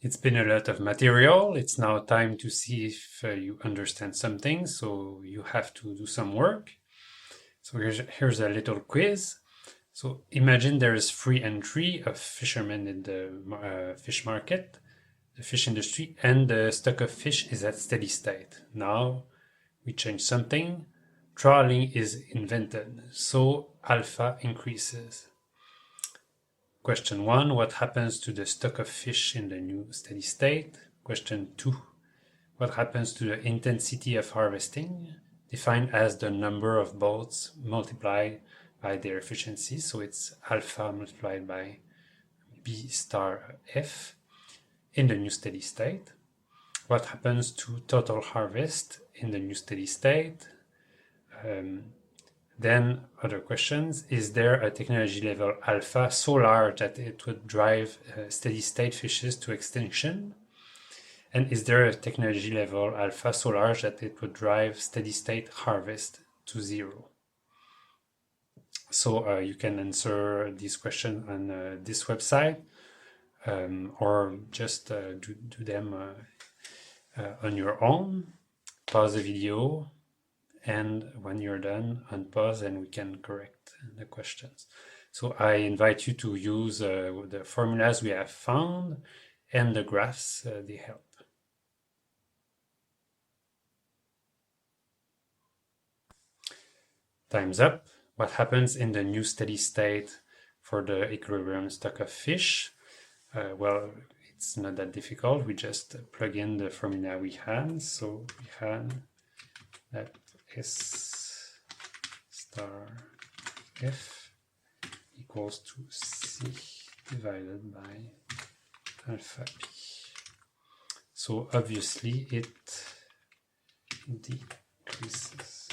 It's been a lot of material. It's now time to see if you understand something. So you have to do some work. So here's a little quiz. So imagine there is free entry of fishermen in the fish market, the fish industry, and the stock of fish is at steady state. Now we change something. Trawling is invented, so alpha increases. Question 1, what happens to the stock of fish in the new steady state? Question 2, what happens to the intensity of harvesting, defined as the number of boats multiplied by their efficiency, so it's alpha multiplied by B star F in the new steady state. What happens to total harvest in the new steady state? Then other questions, is there a technology level alpha so large that it would drive steady state fishes to extinction? And is there a technology level alpha so large that it would drive steady state harvest to zero? So you can answer this question on this website or just do them on your own. Pause the video, and when you're done, unpause and we can correct the questions. So I invite you to use the formulas we have found and the graphs, they help. Time's up. What happens in the new steady state for the equilibrium stock of fish? Well, it's not that difficult. We just plug in the formula we had. So we had that S star F equals to C divided by alpha P. So obviously it decreases.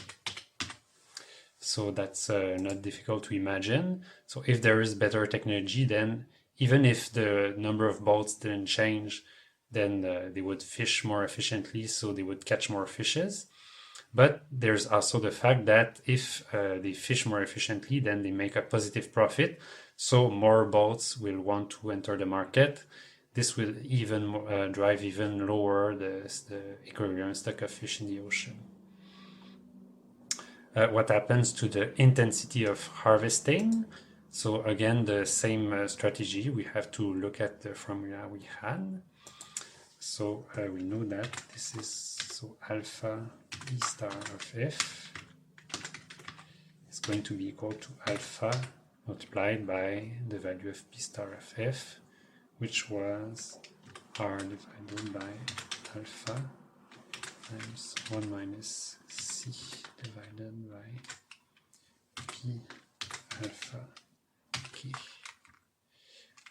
So that's not difficult to imagine. So if there is better technology, then even if the number of boats didn't change, then they would fish more efficiently, so they would catch more fishes. But there's also the fact that if they fish more efficiently, then they make a positive profit. So more boats will want to enter the market. This will even drive even lower the equilibrium stock of fish in the ocean. What happens to the intensity of harvesting? So again, the same strategy. We have to look at the formula we had. So we know that this is, so alpha B star of F is going to be equal to alpha multiplied by the value of B star of F, which was R divided by alpha times 1 minus C divided by P alpha K.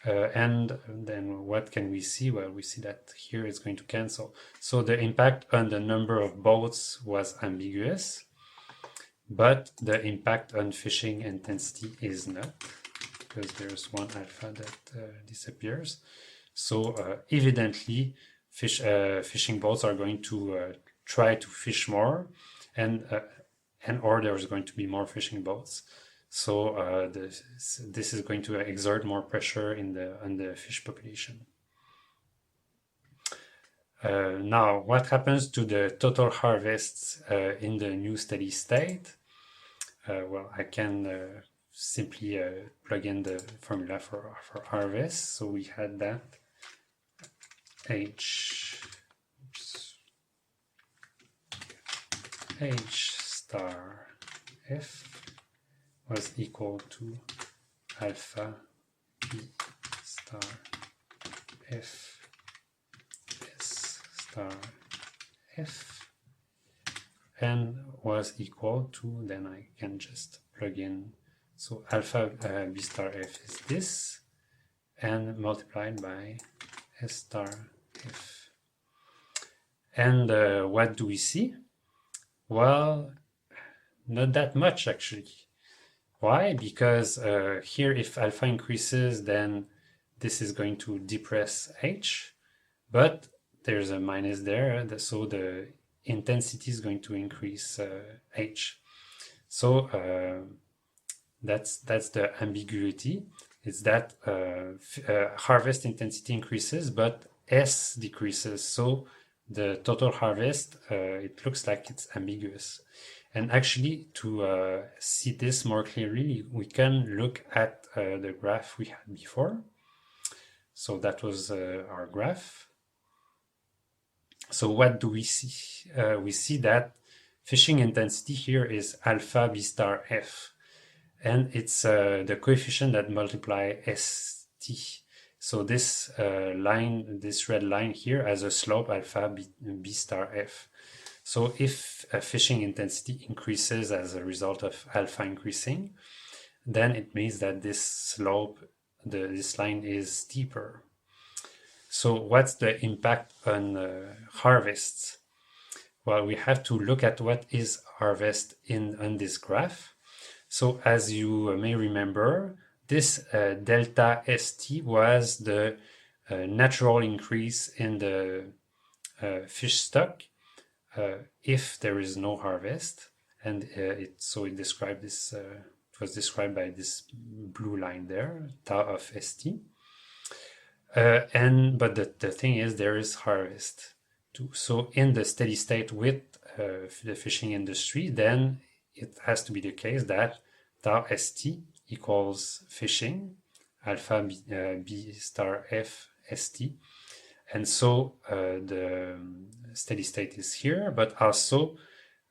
And then what can we see? Well, we see that here it's going to cancel. So the impact on the number of boats was ambiguous, but the impact on fishing intensity is not, because there's one alpha that disappears. So evidently, fishing boats are going to try to fish more, and or there's going to be more fishing boats. So this is going to exert more pressure on the fish population. Now, what happens to the total harvests in the new steady state? Well, I can simply plug in the formula for harvest. So we had that H star F was equal to alpha B star F S star F, and was equal to, then I can just plug in, so alpha B star F is this, and multiplied by S star F. And what do we see? Well, not that much actually. Why? Because here, if alpha increases, then this is going to depress H, but there's a minus there, so the intensity is going to increase H. So that's the ambiguity. It's that harvest intensity increases, but S decreases. So the total harvest, it looks like it's ambiguous. And actually, to see this more clearly, we can look at the graph we had before. So that was our graph. So what do we see? We see that fishing intensity here is alpha B star F, and it's the coefficient that multiply ST. So this line, this red line here, has a slope alpha B star F. So if fishing intensity increases as a result of alpha increasing, then it means that this slope, this line is steeper. So what's the impact on harvests? Well, we have to look at what is harvest on this graph. So as you may remember, this delta ST was the natural increase in the fish stock if there is no harvest, and it described this. It was described by this blue line there, tau of ST. But the thing is, there is harvest too. So in the steady state with the fishing industry, then it has to be the case that tau ST equals fishing alpha B star F ST. And so the steady state is here, but also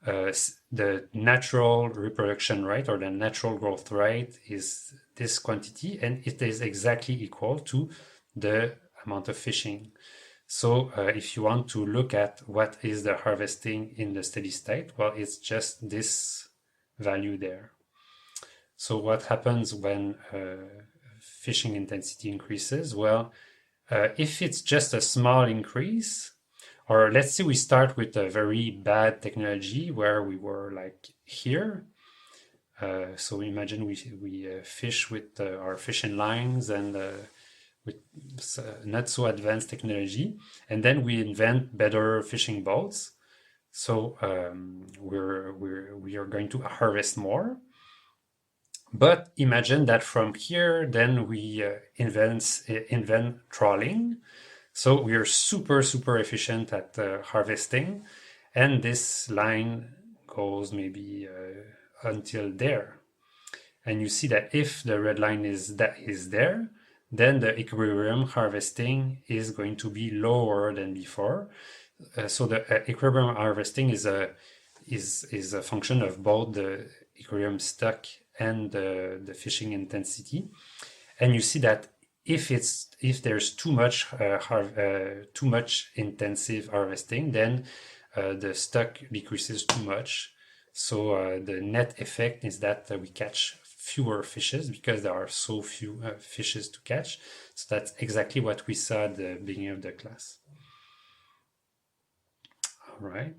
the natural reproduction rate or the natural growth rate is this quantity, and it is exactly equal to the amount of fishing. So if you want to look at what is the harvesting in the steady state, well, it's just this value there. So what happens when fishing intensity increases? Well, if it's just a small increase, or let's say we start with a very bad technology where we were like here. So imagine we fish with our fishing lines and with not so advanced technology, and then we invent better fishing boats. So we are going to harvest more. But imagine that from here, then we invent trawling. So we are super efficient at harvesting, and this line goes maybe until there. And you see that if the red line is there, then the equilibrium harvesting is going to be lower than before. So the equilibrium harvesting is a function of both the equilibrium stock and the fishing intensity. And you see that if there's too much intensive harvesting, then the stock decreases too much. So the net effect is that we catch fewer fishes because there are so few fishes to catch. So that's exactly what we saw at the beginning of the class. All right.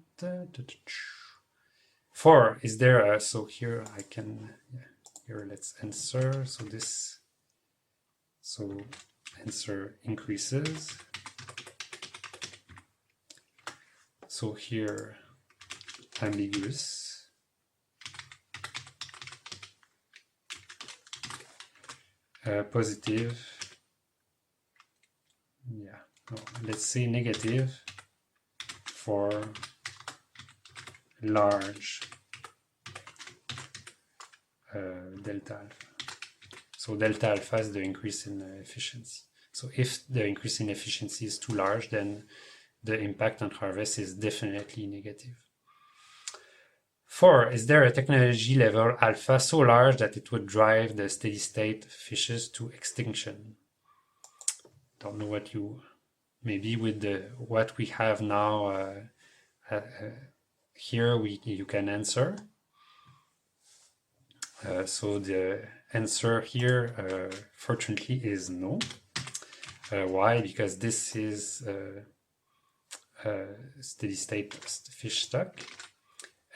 4, is there so here I can, here let's answer. So answer increases. So here ambiguous. Positive, yeah, no, let's say negative for large delta alpha. So delta alpha is the increase in efficiency. So if the increase in efficiency is too large, then the impact on harvest is definitely negative. 4, is there a technology level alpha so large that it would drive the steady state fishes to extinction? Don't know what you, maybe with what we have now here you can answer. So the answer here fortunately is no. Why? Because this is steady state fish stock.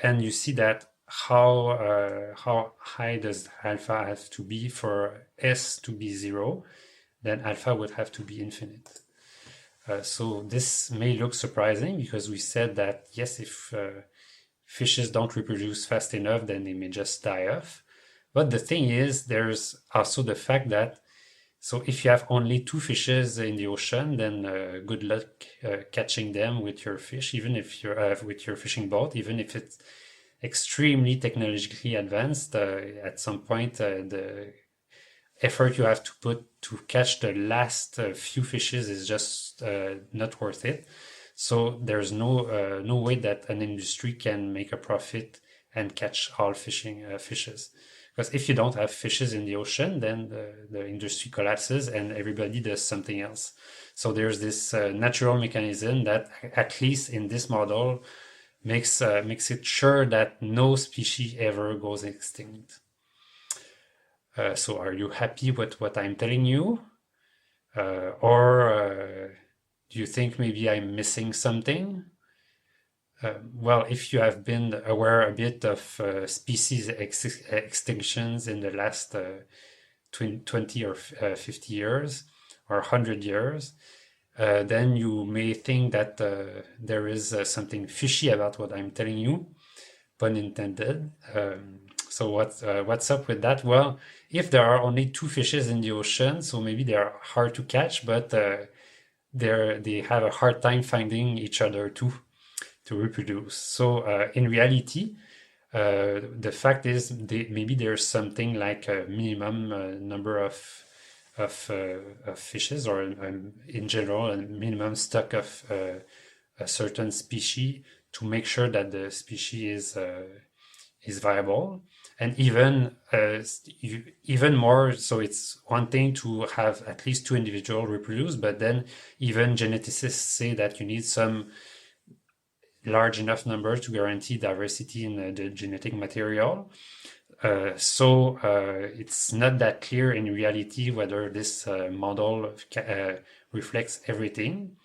And you see that how high does alpha have to be for S to be 0? Then alpha would have to be infinite. So this may look surprising because we said that, yes, if fishes don't reproduce fast enough, then they may just die off. But the thing is, there's also the fact that So if you have only 2 fishes in the ocean, then good luck catching them with your fish, even if you're with your fishing boat, even if it's extremely technologically advanced. At some point, the effort you have to put to catch the last few fishes is just not worth it. So there's no way that an industry can make a profit and catch all fishes. Because if you don't have fishes in the ocean, then the industry collapses and everybody does something else. So there's this natural mechanism that, at least in this model, makes it sure that no species ever goes extinct. So are you happy with what I'm telling you? Or do you think maybe I'm missing something? Well, if you have been aware a bit of species extinctions in the last 20 or 50 years or 100 years, then you may think that there is something fishy about what I'm telling you, pun intended. So what's up with that? Well, if there are only 2 fishes in the ocean, so maybe they are hard to catch, but they have a hard time finding each other too to reproduce. So in reality, the fact is maybe there's something like a minimum number of fishes, or in general a minimum stock of a certain species to make sure that the species is viable. And even more, so it's one thing to have at least 2 individuals reproduce, but then even geneticists say that you need some large enough number to guarantee diversity in the genetic material. So it's not that clear in reality whether this model reflects everything.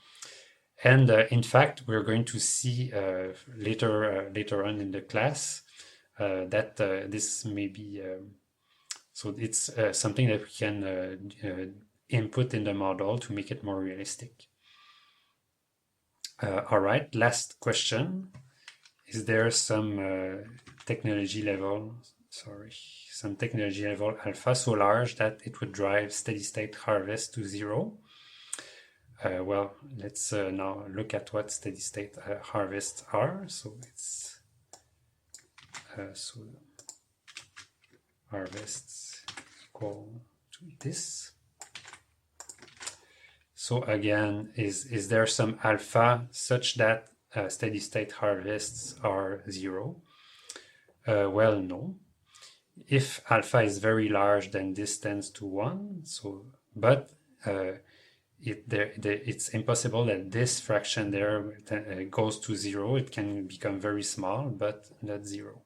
And in fact, we're going to see later on in the class that this may be, so it's something that we can input in the model to make it more realistic. All right, last question. Is there some technology level alpha so large that it would drive steady state harvest to 0? Well, let's now look at what steady state harvests are. So it's so harvests equal to this. So again, is there some alpha such that steady state harvests are 0? Well, no. If alpha is very large, then this tends to 1. So, but it's impossible that this fraction there goes to 0. It can become very small, but not 0.